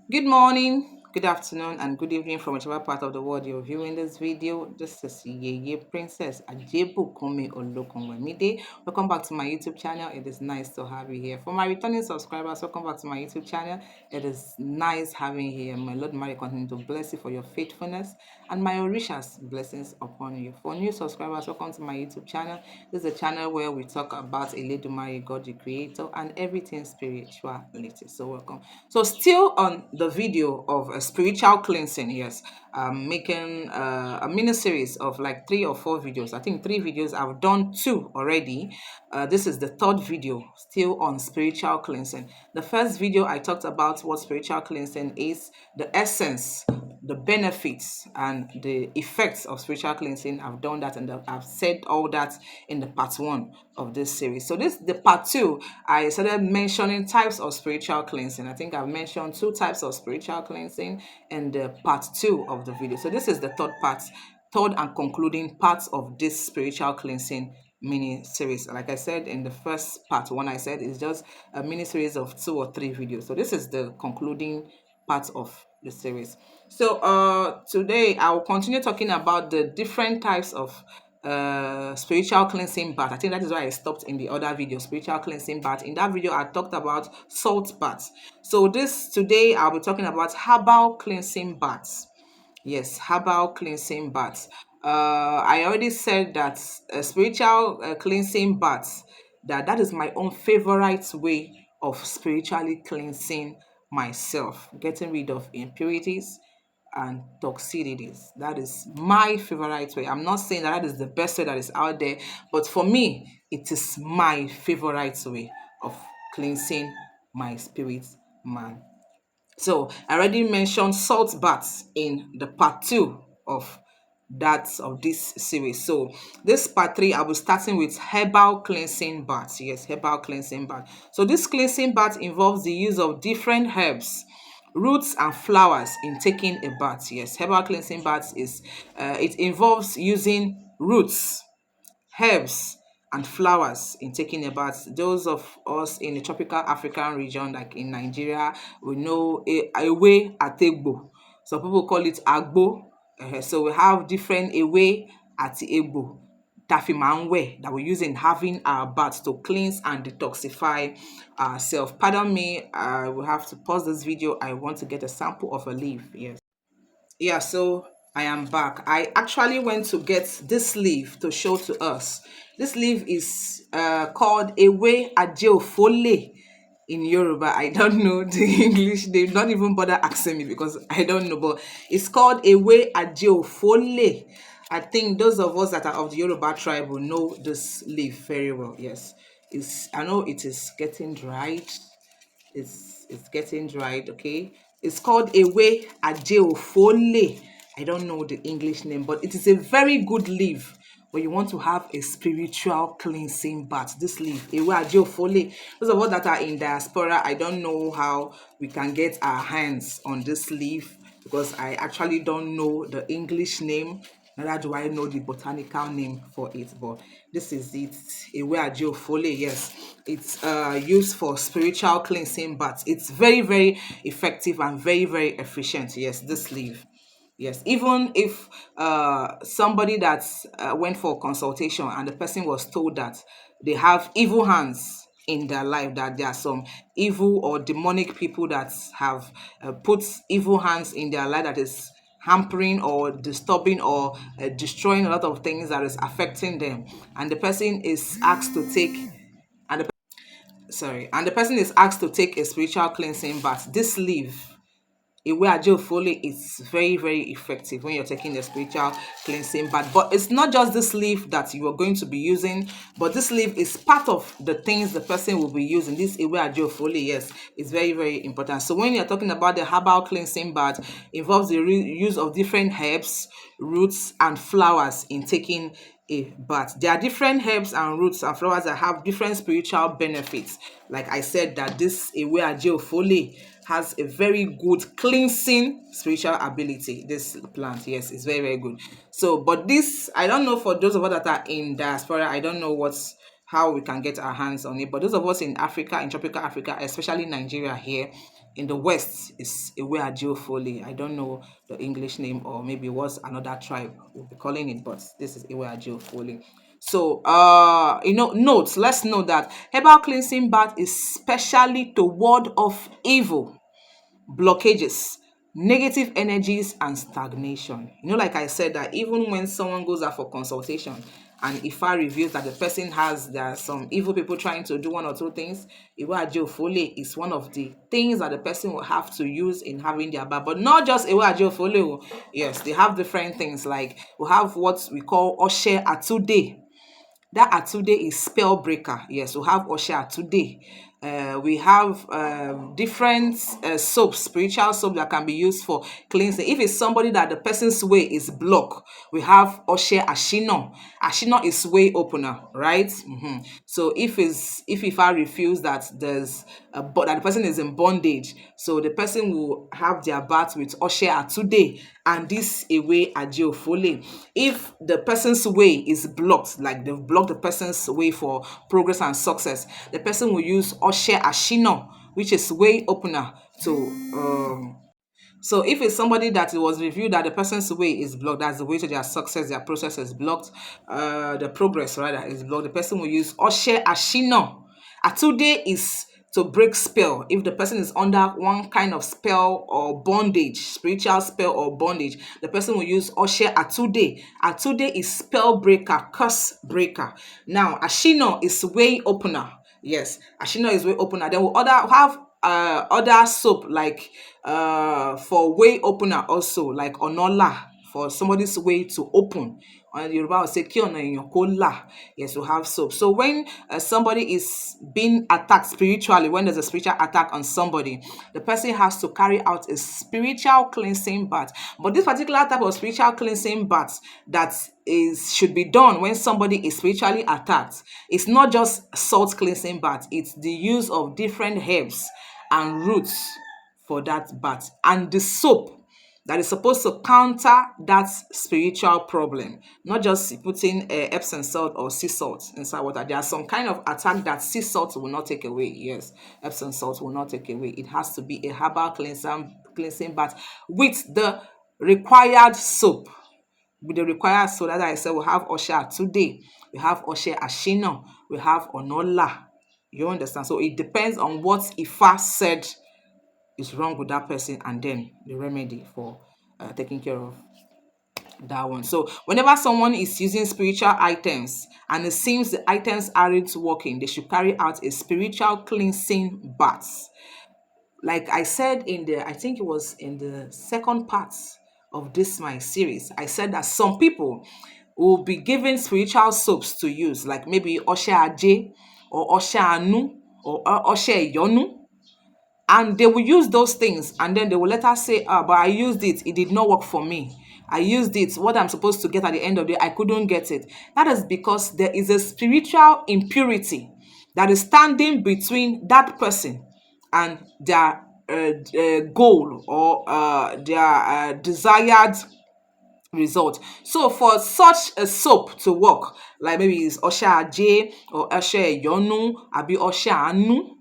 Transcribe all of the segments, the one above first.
Good morning, good afternoon, and good evening from whichever part of the world you're viewing this video. This is Yeye Princess Ajebu Kome Olokunwemide. Welcome back to my YouTube channel. It is nice to have you here. For my returning subscribers, welcome back to my YouTube channel. It is nice having you here. My Lord Mary continue to bless you for your faithfulness and my richest blessings upon you. For new subscribers, welcome to my YouTube channel. This is a channel where we talk about Eledumare, God the Creator, and everything spirituality. So welcome. So still on the video of a spiritual cleansing, yes, I'm making a mini series of like 3 or 4 videos. I think 3 videos. I've done 2 already. This is the third video, still on spiritual cleansing. The first video I talked about what spiritual cleansing is, the essence, the benefits and the effects of spiritual cleansing. I've done that, and I've said all that in the part 1 of this series. So this the part 2. I started mentioning types of spiritual cleansing. I think I've mentioned 2 types of spiritual cleansing in the part 2 of the video. So this is the third and concluding part of this spiritual cleansing mini series. Like I said in the first part, when I said it's just a mini series of 2 or 3 videos. So this is the concluding part of the series. So today I will continue talking about the different types of spiritual cleansing bath. I think that is why I stopped in the other video, spiritual cleansing bath. In that video I talked about salt baths. So this today I'll be talking about herbal cleansing baths. Yes, herbal cleansing baths. I already said that spiritual cleansing baths, that is my own favorite way of spiritually cleansing myself, getting rid of impurities and toxicities. That is my favorite way. I'm not saying that is the best way that is out there, but for me, it is my favorite way of cleansing my spirit man. So I already mentioned salt baths in the part 2 of this series. So this part 3, I will starting with herbal cleansing baths. Yes, herbal cleansing bath. So this cleansing bath involves the use of different herbs, roots and flowers in taking a bath. Yes, herbal cleansing baths is it involves using roots, herbs and flowers in taking a bath. Those of us in the tropical African region, like in Nigeria, we know ewe ategbo. Some people call it agbo. So we have different ewe ati egbo tafimanwe that we use in having our bath to cleanse and detoxify ourselves. Pardon me, I will have to pause this video. I want to get a sample of a leaf. Yes. Yeah, so I am back. I actually went to get this leaf to show to us. This leaf is called Ewe Ajeofole in Yoruba. I don't know the English. They don't even bother asking me because I don't know. But it's called Ewe Ajeofole. I think those of us that are of the Yoruba tribe will know this leaf very well. Yes, I know it is getting dried. It's getting dried. Okay, it's called Ewe Ajeofole. I don't know the English name, but it is a very good leaf when you want to have a spiritual cleansing bath. This leaf, Ewe Ajeofole. Those of us that are in diaspora, I don't know how we can get our hands on this leaf because I actually don't know the English name. Neither do I know the botanical name for it, but this is it. Ewe Ajeofole, yes. It's used for spiritual cleansing baths. It's very, very effective and very, very efficient. Yes, this leaf. Yes, even if somebody that went for consultation and the person was told that they have evil hands in their life, that there are some evil or demonic people that have put evil hands in their life that is hampering or disturbing or destroying a lot of things that is affecting them, and the person is asked to take and the person is asked to take a spiritual cleansing bath. This leaf, Ewe Ajeofole, is very, very effective when you're taking a spiritual cleansing bath. But it's not just this leaf that you are going to be using, but this leaf is part of the things the person will be using. This Ewe Ajeofole, yes, is very, very important. So when you're talking about the herbal cleansing bath, involves the use of different herbs, roots, and flowers in taking a bath. There are different herbs and roots and flowers that have different spiritual benefits. Like I said, that this Ewe Ajeofole has a very good cleansing spiritual ability. This plant, yes, is very, very good. So, but this, I don't know, for those of us that are in diaspora, I don't know how we can get our hands on it. But those of us in Africa, in tropical Africa, especially Nigeria here, in the West is Ewe Ajiofole. I don't know the English name, or maybe it was another tribe will be calling it, but this is Ewe Ajiofole. So, notes. Let's know that herbal cleansing bath is specially to ward off evil, blockages, negative energies, and stagnation. Like I said, that even when someone goes out for consultation and Ifa reveals that the person there are some evil people trying to do one or two things, Iwa Ajiofole is one of the things that the person will have to use in having their bath. But not just Iwa Ajiofole. Yes, they have different things. Like we have what we call Oshe Atude. That Atude is spell breaker. Yes, we have Oshe Atude. We have different soaps, spiritual soap that can be used for cleansing. If it's somebody that the person's way is blocked, we have Oshe Ashino. Ashino is way opener, right? So if I refuse that that the person is in bondage, so the person will have their bath with Oshe Atude and this away Ajiofole. If the person's way is blocked, like they've blocked the person's way for progress and success, the person will use Oshe Ashino, which is way opener to so if it's somebody that it was reviewed that the person's way is blocked, that's the way to their success, their process is blocked, the progress rather is blocked, the person will use Oshe Ashino. Atude is to break spell. If the person is under one kind of spell or bondage, spiritual spell or bondage, the person will use Oshe Atude. Atude is spell breaker, curse breaker. Now, Ashino is way opener. Yes, Ashino is way opener. Then we'll have other soap like for way opener also, like Onola, for somebody's way to open. And Yoruba will say ki ona eyan ko la. Yes, we have soap. So when somebody is being attacked spiritually, when there's a spiritual attack on somebody, the person has to carry out a spiritual cleansing bath. But this particular type of spiritual cleansing bath that should be done when somebody is spiritually attacked, it's not just salt cleansing bath, it's the use of different herbs and roots for that bath, and the soap that is supposed to counter that spiritual problem, not just putting Epsom salt or sea salt inside water. There are some kind of attack that sea salt will not take away. Yes, Epsom salt will not take away. It has to be a herbal cleansing bath with the required soap. With the required soap, as I said, we have Osha today, we have Oshe Ashino, we have Onola. You understand? So it depends on what Ifa said is wrong with that person, and then the remedy for taking care of that one. So whenever someone is using spiritual items and it seems the items aren't working, they should carry out a spiritual cleansing bath. Like I said I think it was in the second part of this my series, I said that some people will be given spiritual soaps to use, like maybe Oshe Aje or Oshe Anu or Oshe Yonu, and they will use those things and then they will let us say, but I used it did not work for me. I used it, what I'm supposed to get at the end of the day, I couldn't get it. That is because there is a spiritual impurity that is standing between that person and their goal or their desired result. So for such a soap to work, like maybe it's Osha J or Osha Yonu, Abi Osha Anu,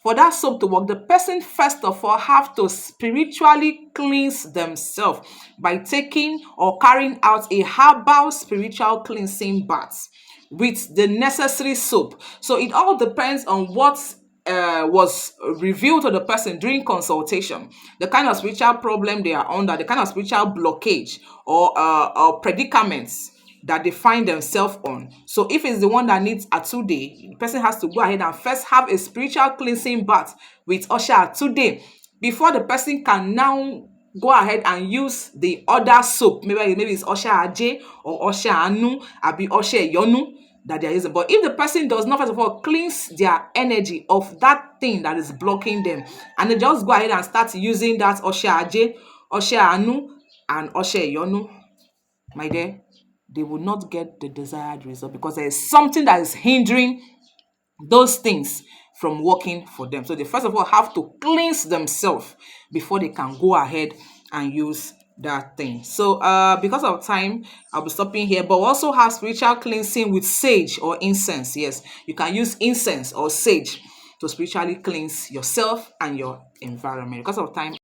for that soap to work, the person first of all have to spiritually cleanse themselves by taking or carrying out a herbal spiritual cleansing bath with the necessary soap. So it all depends on what was revealed to the person during consultation, the kind of spiritual problem they are under, the kind of spiritual blockage or predicaments that they find themselves on. So if it's the one that needs Atude, the person has to go ahead and first have a spiritual cleansing bath with Osha Atude before the person can now go ahead and use the other soap. Maybe it's Osha Aje or Osha Anu, Abi Osha Yonu that they are using. But if the person does not first of all cleanse their energy of that thing that is blocking them, and they just go ahead and start using that Osha Aje, Osha Anu, and Osha Yonu, my dear, they will not get the desired result because there is something that is hindering those things from working for them. So they first of all have to cleanse themselves before they can go ahead and use that thing. So because of time, I'll be stopping here, but we also have spiritual cleansing with sage or incense. Yes, you can use incense or sage to spiritually cleanse yourself and your environment. Because of time,